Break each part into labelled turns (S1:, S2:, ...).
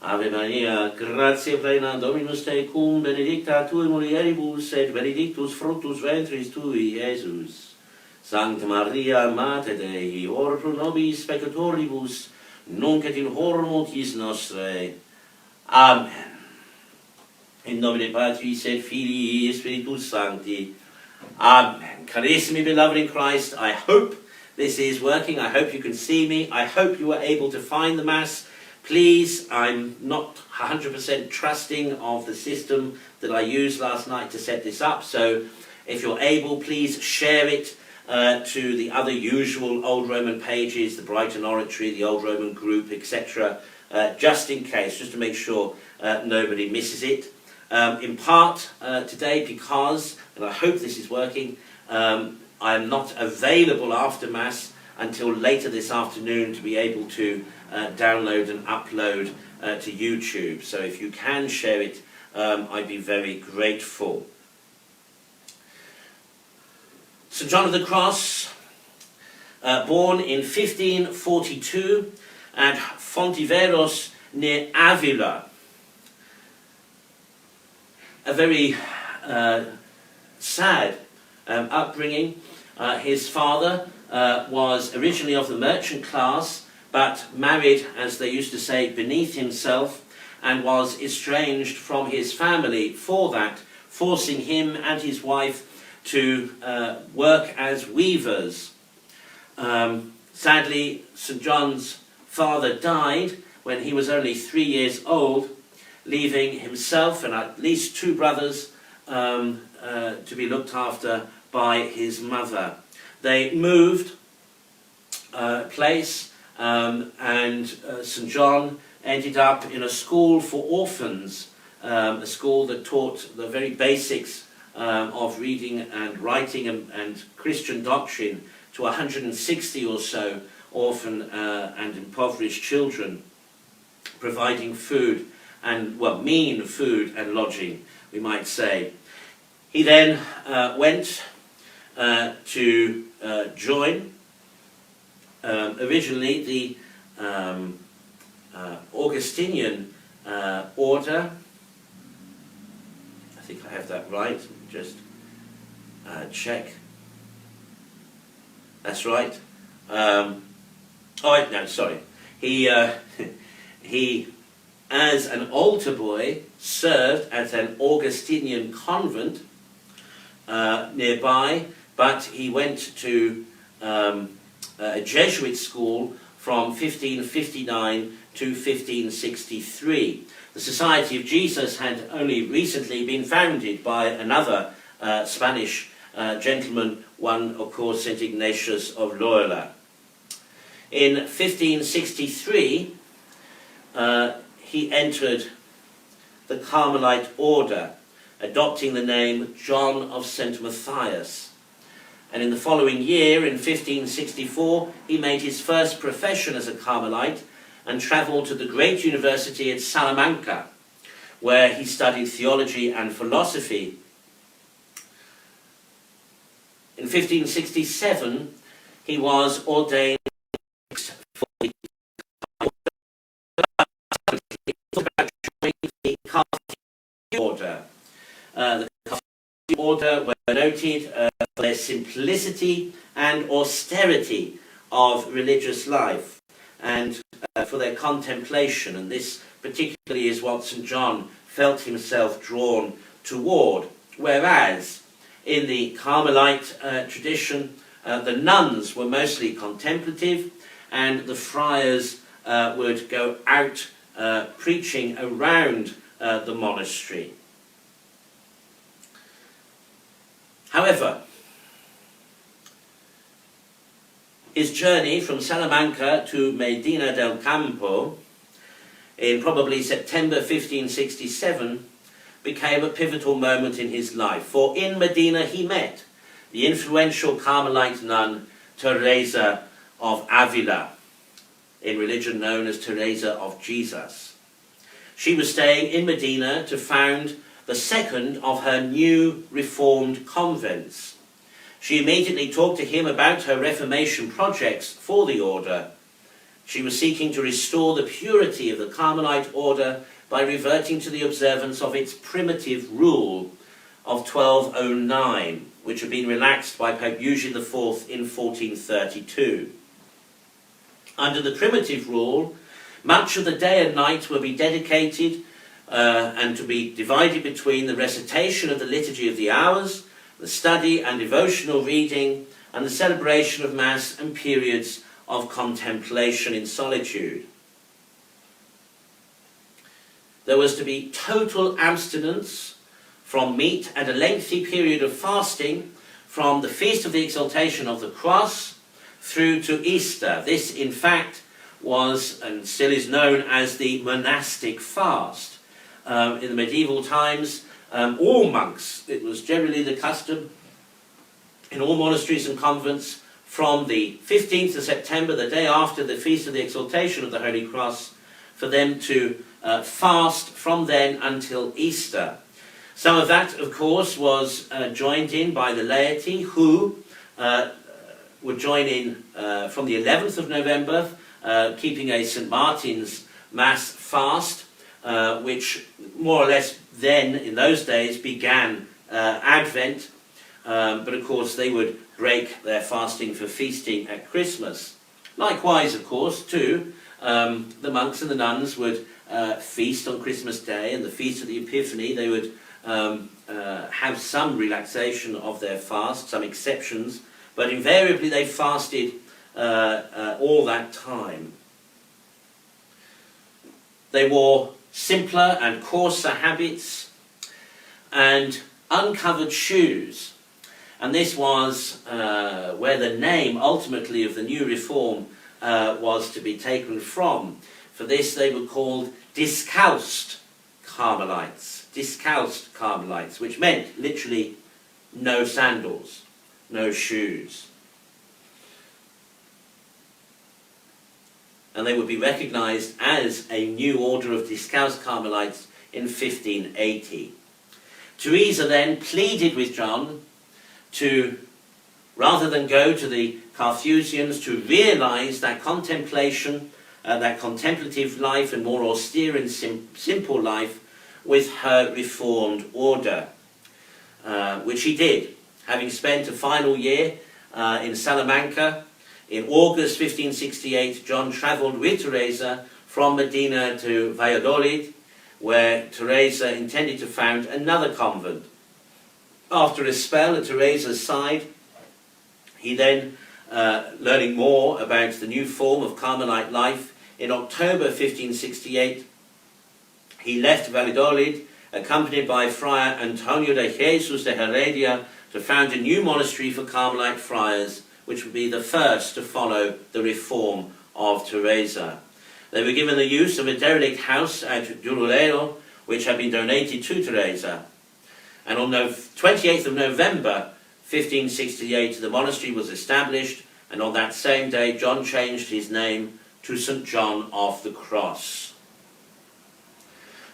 S1: Ave Maria, gratia plena, Dominus tecum, benedicta tui mulieribus, et benedictus fructus ventris tui, Iesus. Sancta Maria, Mater Dei, ora pro nobis peccatoribus, nunc et in hora mortis nostrae. Amen. In nomine Patris et Filii et Spiritus Sancti. Amen. Carissimi beloved in Christ, I hope this is working. I hope you can see me. I hope you were able to find the Mass. Please, I'm not 100% trusting of the system that I used last night to set this up, so if you're able, please share it to the other usual Old Roman pages, the Brighton Oratory, the Old Roman Group, etc., just in case, just to make sure nobody misses it. In part today because, and I hope this is working, I'm not available after Mass until later this afternoon to be able to download and upload to YouTube. So if you can share it, I'd be very grateful. St. John of the Cross, born in 1542 at Fontiveros near Avila. A very sad upbringing. His father was originally of the merchant class, but married, as they used to say, beneath himself, and was estranged from his family for that, forcing him and his wife to work as weavers. Sadly, St. John's father died when he was only 3 years old, leaving himself and at least 2 brothers to be looked after by his mother. They moved place, and St. John ended up in a school for orphans, a school that taught the very basics of reading and writing and Christian doctrine to 160 or so orphan and impoverished children, providing food and, well, mean food and lodging, we might say. He then went to join originally the Augustinian order. I think I have that right. Just check. That's right. Oh no, sorry. He as an altar boy served at an Augustinian convent nearby, but he went to a Jesuit school from 1559 to 1563. The Society of Jesus had only recently been founded by another Spanish gentleman, one of course St. Ignatius of Loyola. In 1563 he entered the Carmelite order, adopting the name John of St. Matthias. And in the following year, in 1564, he made his first profession as a Carmelite and travelled to the great university at Salamanca, where he studied theology and philosophy. In 1567, he was ordained for the Carthaginian order. The Carthaginian order were noted for their simplicity and austerity of religious life, and for their contemplation, and this particularly is what St. John felt himself drawn toward, whereas in the Carmelite tradition the nuns were mostly contemplative and the friars would go out preaching around the monastery. However, his journey from Salamanca to Medina del Campo in probably September 1567 became a pivotal moment in his life, for in Medina he met the influential Carmelite nun Teresa of Avila, in religion known as Teresa of Jesus. She was staying in Medina to found the second of her new reformed convents. She immediately talked to him about her Reformation projects for the order, She was seeking to restore the purity of the Carmelite order by reverting to the observance of its primitive rule of 1209, which had been relaxed by Pope Eugene IV in 1432. Under the primitive rule, much of the day and night will be dedicated and to be divided between the recitation of the Liturgy of the Hours, the study and devotional reading, and the celebration of Mass and periods of contemplation in solitude. There was to be total abstinence from meat and a lengthy period of fasting from the Feast of the Exaltation of the Cross through to Easter. This, in fact, was and still is known as the monastic fast. In the medieval times, all monks, it was generally the custom in all monasteries and convents from the 15th of September, the day after the Feast of the Exaltation of the Holy Cross, for them to fast from then until Easter. Some of that, of course, was joined in by the laity, who would join in from the 11th of November, keeping a St. Martin's Mass fast, which more or less then, in those days, began Advent, but of course they would break their fasting for feasting at Christmas. Likewise, of course, too, the monks and the nuns would feast on Christmas Day and the Feast of the Epiphany. They would have some relaxation of their fast, some exceptions, but invariably they fasted all that time. They wore simpler and coarser habits and uncovered shoes. And this was where the name, ultimately, of the new reform was to be taken from. For this they were called discalced Carmelites. Discalced Carmelites, which meant, literally, no sandals, no shoes. And they would be recognised as a new order of discalced Carmelites in 1580. Teresa then pleaded with John to, rather than go to the Carthusians, to realise that contemplation, that contemplative life and more austere and simple life with her reformed order, which he did, having spent a final year in Salamanca. In August 1568, John travelled with Teresa from Medina to Valladolid, where Teresa intended to found another convent. After a spell at Teresa's side, he then, learning more about the new form of Carmelite life, in October 1568, he left Valladolid, accompanied by Friar Antonio de Jesus de Heredia, to found a new monastery for Carmelite friars, which would be the first to follow the reform of Teresa. They were given the use of a derelict house at Durulero, which had been donated to Teresa. And on the 28th of November 1568, the monastery was established, and on that same day, John changed his name to St. John of the Cross.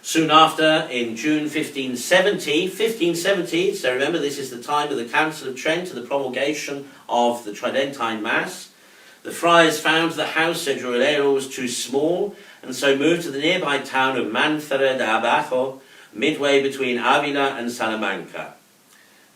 S1: Soon after, in June 1570, so remember this is the time of the Council of Trent and the promulgation of the Tridentine Mass, the friars found the house at Durulero was too small, and so moved to the nearby town of Manzara de Abajo, midway between Avila and Salamanca.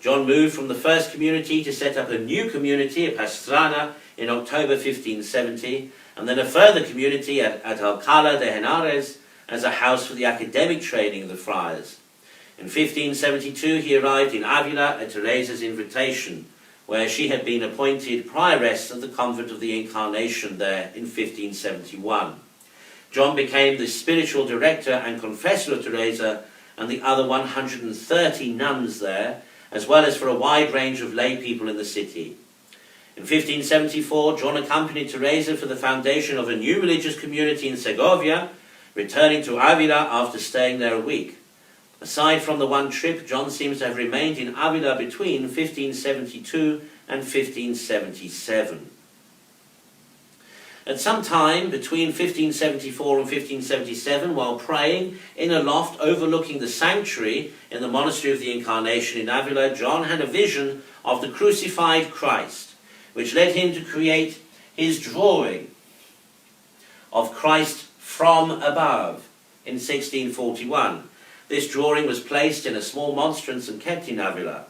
S1: John moved from the first community to set up a new community at Pastrana in October 1570, and then a further community at Alcalá de Henares as a house for the academic training of the friars. In 1572 he arrived in Avila at Teresa's invitation, where she had been appointed prioress of the convent of the Incarnation there in 1571. John became the spiritual director and confessor of Teresa and the other 130 nuns there, as well as for a wide range of lay people in the city. In 1574, John accompanied Teresa for the foundation of a new religious community in Segovia, returning to Avila after staying there a week. Aside from the one trip, John seems to have remained in Avila between 1572 and 1577. At some time between 1574 and 1577, while praying in a loft overlooking the sanctuary in the Monastery of the Incarnation in Avila, John had a vision of the crucified Christ, which led him to create his drawing of Christ from above in 1641. This drawing was placed in a small monstrance and kept in Avila.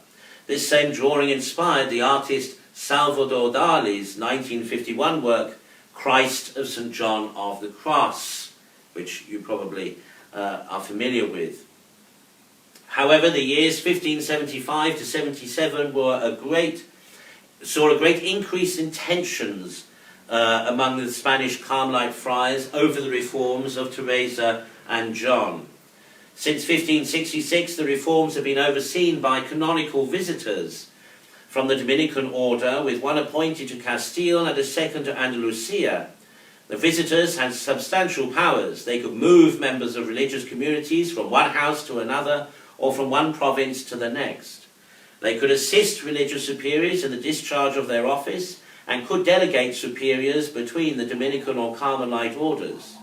S1: This same drawing inspired the artist Salvador Dali's 1951 work, Christ of St. John of the Cross, which you probably are familiar with. However, the years 1575 to 77 saw a great increase in tensions among the Spanish Carmelite friars over the reforms of Teresa and John. Since 1566, the reforms have been overseen by canonical visitors from the Dominican order, with one appointed to Castile and a second to Andalusia. The visitors had substantial powers. They could move members of religious communities from one house to another or from one province to the next. They could assist religious superiors in the discharge of their office and could delegate superiors between the Dominican or Carmelite orders.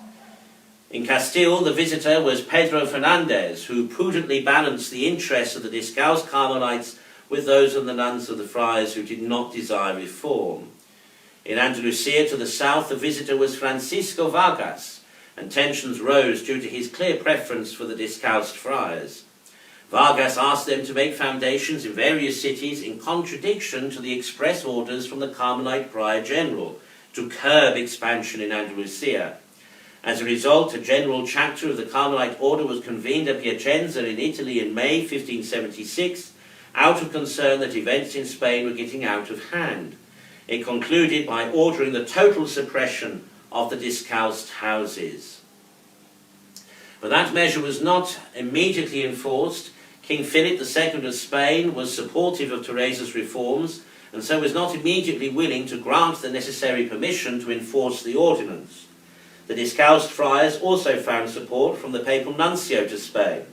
S1: In Castile, the visitor was Pedro Fernandez, who prudently balanced the interests of the Discalced Carmelites with those of the nuns of the friars who did not desire reform. In Andalusia to the south, the visitor was Francisco Vargas, and tensions rose due to his clear preference for the Discalced friars. Vargas asked them to make foundations in various cities in contradiction to the express orders from the Carmelite Prior General to curb expansion in Andalusia. As a result, a general chapter of the Carmelite order was convened at Piacenza in Italy in May 1576, out of concern that events in Spain were getting out of hand. It concluded by ordering the total suppression of the Discalced houses. But that measure was not immediately enforced. King Philip II of Spain was supportive of Teresa's reforms, and so was not immediately willing to grant the necessary permission to enforce the ordinance. The Discalced friars also found support from the papal nuncio to Spain,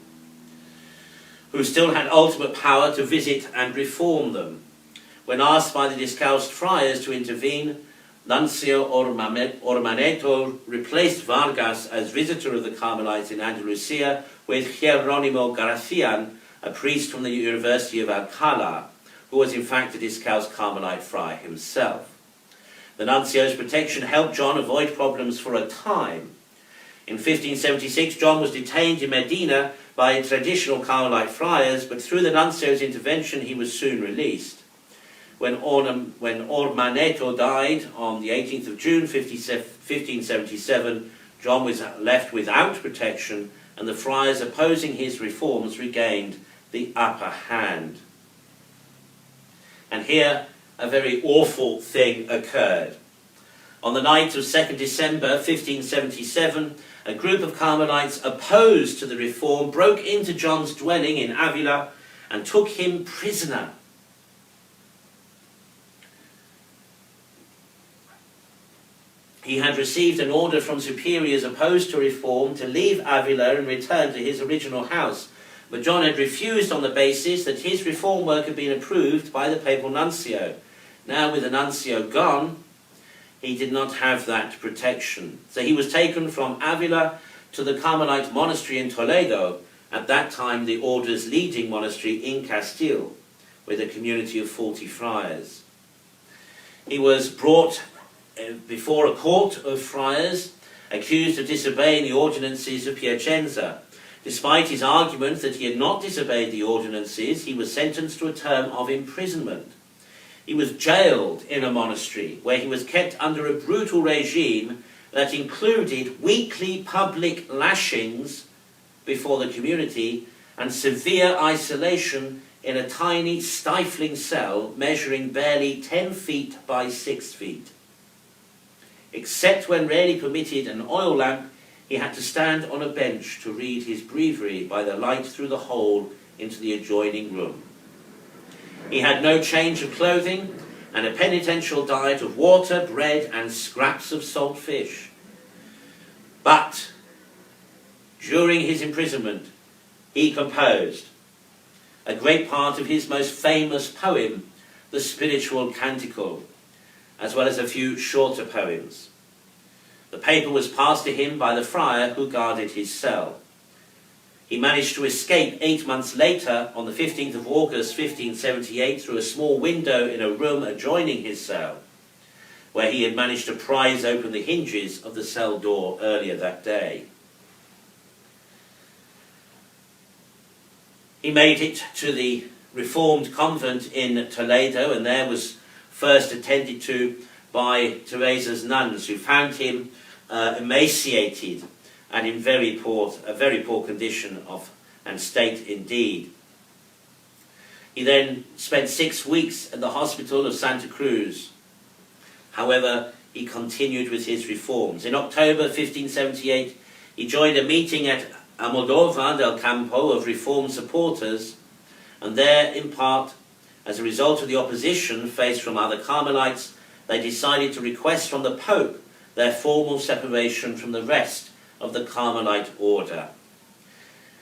S1: who still had ultimate power to visit and reform them. When asked by the Discalced friars to intervene, Nuncio Ormaneto replaced Vargas as visitor of the Carmelites in Andalusia with Jerónimo Garcián, a priest from the University of Alcalá, who was in fact a Discalced Carmelite friar himself. The nuncio's protection helped John avoid problems for a time. In 1576, John was detained in Medina by traditional Carmelite friars, but through the nuncio's intervention he was soon released. When Ormaneto died on the 18th of June 1577, John was left without protection, and the friars opposing his reforms regained the upper hand. And here a very awful thing occurred. On the night of 2nd December 1577, a group of Carmelites opposed to the reform broke into John's dwelling in Avila and took him prisoner. He had received an order from superiors opposed to reform to leave Avila and return to his original house, but John had refused on the basis that his reform work had been approved by the papal nuncio. Now, with the nuncio gone, he did not have that protection. So he was taken from Avila to the Carmelite monastery in Toledo, at that time the order's leading monastery in Castile, with a community of 40 friars. He was brought before a court of friars, accused of disobeying the ordinances of Piacenza. Despite his argument that he had not disobeyed the ordinances, he was sentenced to a term of imprisonment. He was jailed in a monastery where he was kept under a brutal regime that included weekly public lashings before the community and severe isolation in a tiny, stifling cell measuring barely 10 feet by 6 feet. Except when rarely permitted an oil lamp, he had to stand on a bench to read his breviary by the light through the hole into the adjoining room. He had no change of clothing and a penitential diet of water, bread, and scraps of salt fish. But during his imprisonment, he composed a great part of his most famous poem, the Spiritual Canticle, as well as a few shorter poems. The paper was passed to him by the friar who guarded his cell. He managed to escape 8 months later, on the 15th of August 1578, through a small window in a room adjoining his cell. where he had managed to prise open the hinges of the cell door earlier that day. He made it to the Reformed convent in Toledo, and there was first attended to by Teresa's nuns, who found him emaciated and in a very poor condition and state indeed. He then spent 6 weeks at the hospital of Santa Cruz. However, he continued with his reforms. In October 1578, he joined a meeting at Almodóvar del Campo of Reformed supporters, and there, in part, as a result of the opposition faced from other Carmelites, they decided to request from the Pope their formal separation from the rest of the Carmelite order.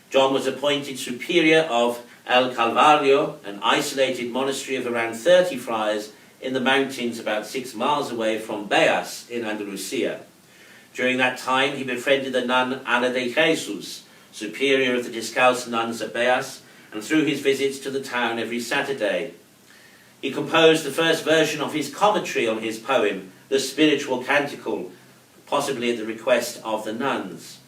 S1: John was appointed superior of El Calvario, an isolated monastery of around 30 friars in the mountains about 6 miles away from Beas in Andalusia. During that time, he befriended the nun Ana de Jesus, superior of the Discalced nuns at Beas, and through his visits to the town every Saturday. He composed the first version of his commentary on his poem, The Spiritual Canticle, possibly at the request of the nuns.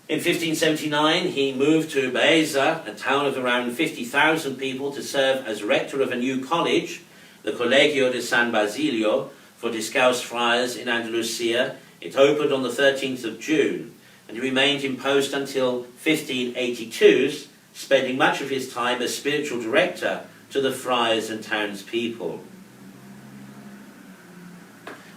S1: In 1579, he moved to Baeza, a town of around 50,000 people, to serve as rector of a new college, the Colegio de San Basilio, for Discalced friars in Andalusia. It opened on the 13th of June, and he remained in post until 1582, spending much of his time as spiritual director to the friars and townspeople.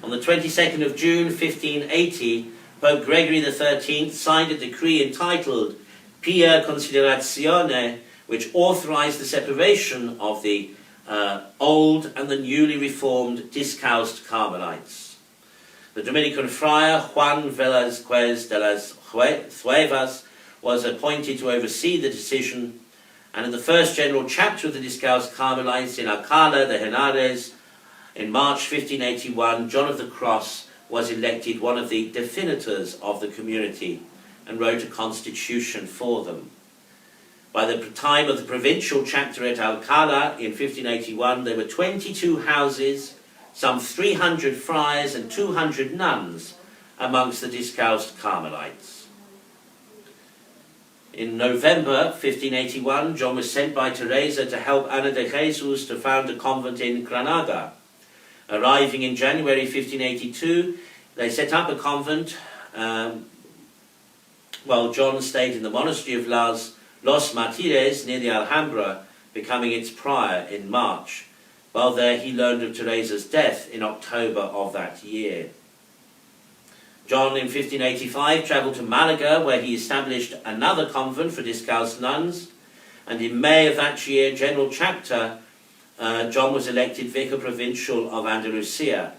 S1: On the 22nd of June 1580, Pope Gregory XIII signed a decree entitled Pia Considerazione, which authorized the separation of the old and the newly reformed Discalced Carmelites. The Dominican friar Juan Velázquez de las Cuevas was appointed to oversee the decision, and in the first general chapter of the Discalced Carmelites in Alcalá de Henares in March 1581, John of the Cross was elected one of the definitors of the community and wrote a constitution for them. By the time of the provincial chapter at Alcalá in 1581, there were 22 houses, some 300 friars and 200 nuns amongst the Discalced Carmelites. In November 1581, John was sent by Teresa to help Ana de Jesus to found a convent in Granada. Arriving in January 1582, they set up a convent while John stayed in the monastery of Los Martyrs near the Alhambra, becoming its prior in March. While there, he learned of Teresa's death in October of that year. John, in 1585, travelled to Malaga, where he established another convent for Discalced nuns, and in May of that year, General Chapter, John was elected Vicar Provincial of Andalusia,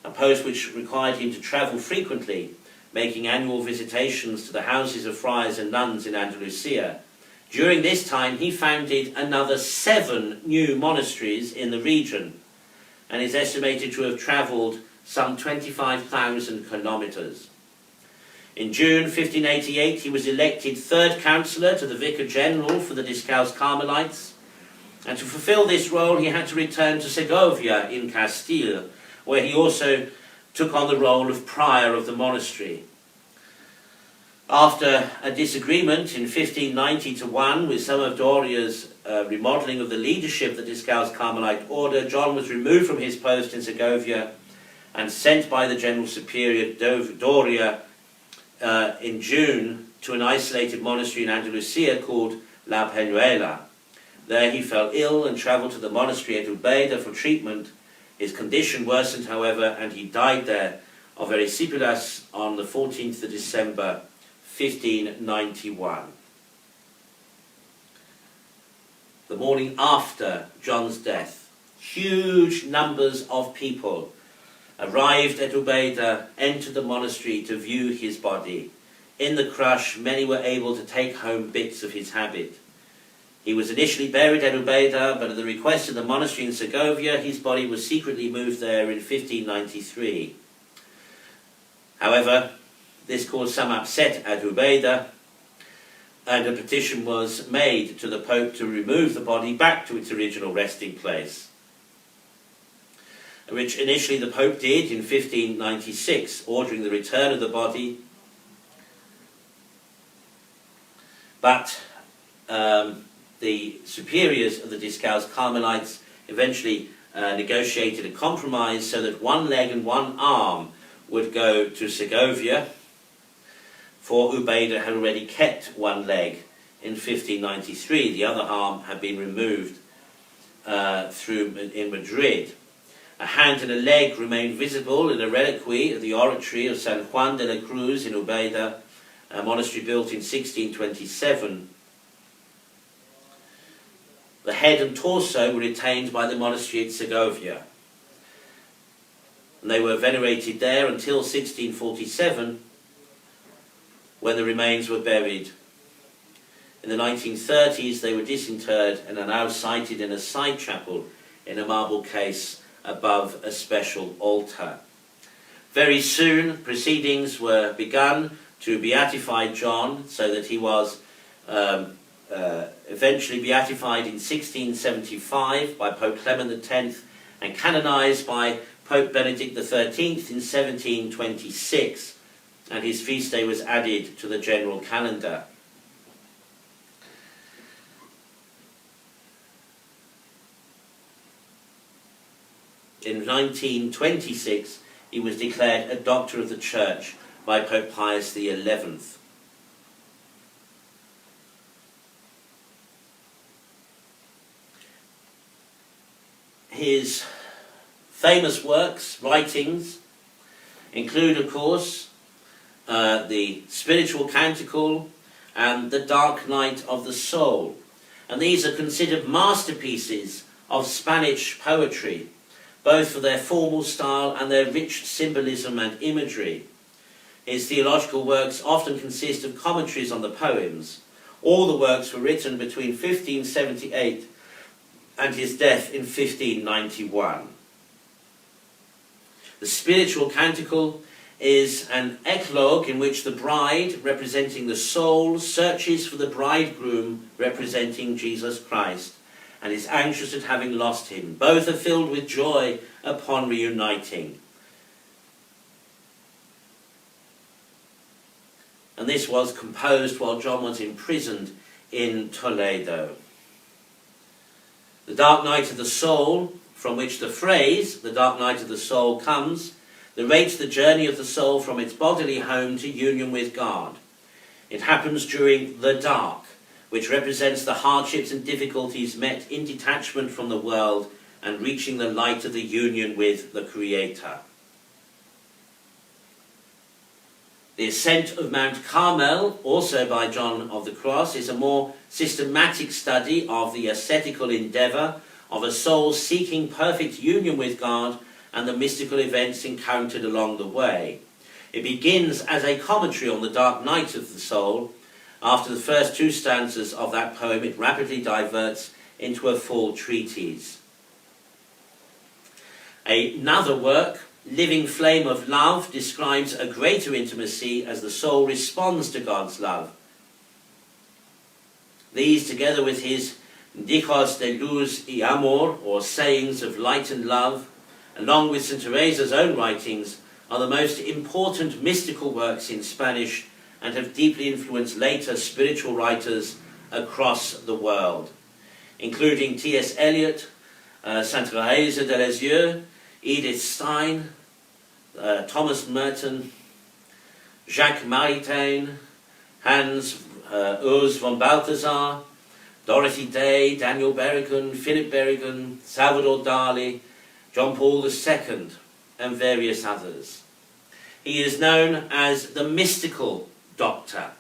S1: a post which required him to travel frequently, making annual visitations to the houses of friars and nuns in Andalusia. During this time, he founded another 7 new monasteries in the region, and is estimated to have travelled some 25,000 kilometres. In June 1588, he was elected 3rd Councillor to the Vicar General for the Discalced Carmelites, and to fulfil this role he had to return to Segovia in Castile, where he also took on the role of prior of the monastery. After a disagreement in 1590-1 with some of Doria's remodelling of the leadership of the Discalced Carmelite order, John was removed from his post in Segovia and sent by the General Superior Doria in June to an isolated monastery in Andalusia called La Peñuela. There he fell ill and travelled to the monastery at Ubeda for treatment. His condition worsened, however, and he died there of erysipelas on the 14th of December 1591. The morning after John's death, huge numbers of people arrived at Ubeda, entered the monastery to view his body. In the crush, many were able to take home bits of his habit. He was initially buried at Ubeda, but at the request of the monastery in Segovia, his body was secretly moved there in 1593. However, this caused some upset at Ubeda, and a petition was made to the Pope to remove the body back to its original resting place. which initially the Pope did in 1596, ordering the return of the body. But the superiors of the Discalced Carmelites eventually negotiated a compromise so that one leg and one arm would go to Segovia, for Ubeda had already kept one leg in 1593. The other arm had been removed in Madrid. A hand and a leg remained visible in a reliquary of the oratory of San Juan de la Cruz in Ubeda, a monastery built in 1627. The head and torso were retained by the monastery at Segovia, and they were venerated there until 1647, when the remains were buried. In the 1930s they were disinterred and are now sited in a side chapel in a marble case above a special altar. Very soon proceedings were begun to beatify John, so that he was eventually beatified in 1675 by Pope Clement X and canonized by Pope Benedict XIII in 1726, and his feast day was added to the general calendar. In 1926 he was declared a Doctor of the Church by Pope Pius XI. His famous works, writings, include, of course, the Spiritual Canticle and the Dark Night of the Soul. And these are considered masterpieces of Spanish poetry, both for their formal style and their rich symbolism and imagery. His theological works often consist of commentaries on the poems. All the works were written between 1578 and his death in 1591. The Spiritual Canticle is an eclogue in which the bride, representing the soul, searches for the bridegroom, representing Jesus Christ, and is anxious at having lost him. Both are filled with joy upon reuniting. And this was composed while John was imprisoned in Toledo. The Dark Night of the Soul, from which the phrase, the dark night of the soul, comes, narrates the journey of the soul from its bodily home to union with God. It happens during the dark, which represents the hardships and difficulties met in detachment from the world and reaching the light of the union with the Creator. The Ascent of Mount Carmel, also by John of the Cross, is a more systematic study of the ascetical endeavour of a soul seeking perfect union with God and the mystical events encountered along the way. It begins as a commentary on the dark night of the soul. After the first two stanzas of that poem, it rapidly diverts into a full treatise. Another work, Living Flame of Love, describes a greater intimacy as the soul responds to God's love. These, together with his Dichos de Luz y Amor, or Sayings of Light and Love, along with St. Teresa's own writings, are the most important mystical works in Spanish and have deeply influenced later spiritual writers across the world, including T.S. Eliot, Saint Teresa de Lisieux, Edith Stein, Thomas Merton, Jacques Maritain, Hans Urs von Balthasar, Dorothy Day, Daniel Berrigan, Philip Berrigan, Salvador Dali, John Paul II, and various others. He is known as the mystical doctor,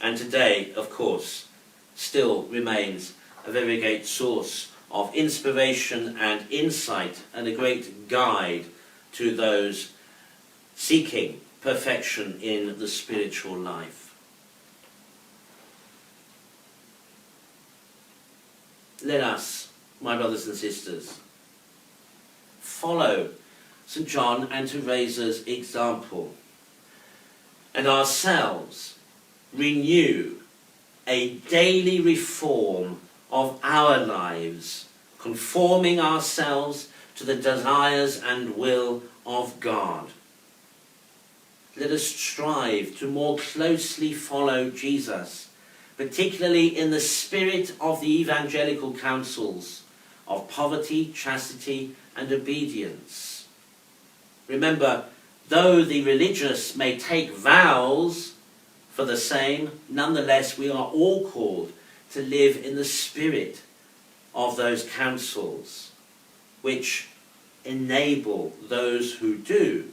S1: and today, of course, still remains a very great source of inspiration and insight and a great guide to those seeking perfection in the spiritual life. Let us, my brothers and sisters, follow St. John and Teresa's example, and ourselves renew a daily reform of our lives, conforming ourselves to the desires and will of God. Let us strive to more closely follow Jesus, particularly in the spirit of the evangelical counsels of poverty, chastity, and obedience. Remember, though the religious may take vows for the same, nonetheless we are all called to live in the spirit of those counsels, which enable those who do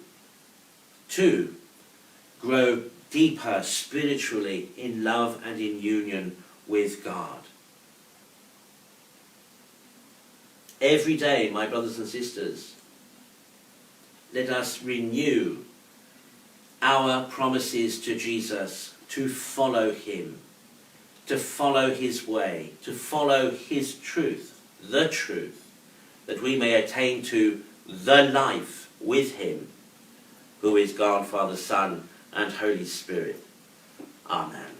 S1: to grow deeper spiritually in love and in union with God. Every day, my brothers and sisters, let us renew our promises to Jesus to follow him, to follow his way, to follow his truth, that we may attain to the life with him, who is God, Father, Son, and Holy Spirit. Amen.